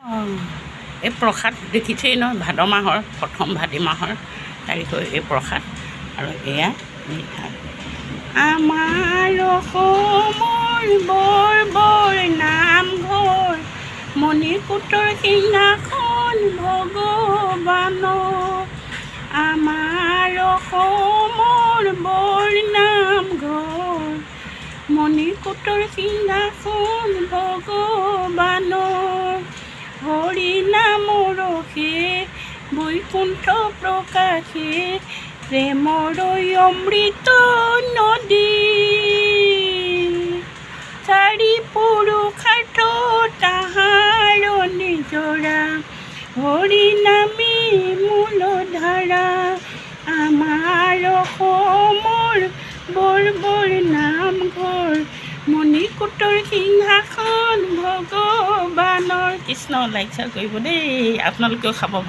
এই প্ৰসাদ দেখিছেই নহয়, ভাদ মাহৰ প্ৰথম ভাদি মাহৰ তাৰিখৰ এই প্ৰসাদ। আৰু এয়া মিঠা। আমাৰ অসমৰ বৰ বৰ নামঘৰ, মণিকূটৰ সিংহাসন ভগৱানৰ। আমাৰ অসমৰ বৰ নামঘৰ, মণিকূটৰ সিংহাসন ভগৱানৰ। হৰি নামৰ ৰসে বৈকুণ্ঠ প্ৰকাশে, প্ৰেমৰ অমৃত নদী। চাৰি পুৰুষাৰ্থ তাহাৰ নিজৰা, হৰি নামে মূল ধাৰা। আমাৰ অসমৰ বৰ বৰ নামঘৰ, মণিকূটৰ সিংহাসন ভগৱানৰ। কৃষ্ণ লাইক শ্বেয়াৰ কৰিব দেই, আপোনালোকেও খাব।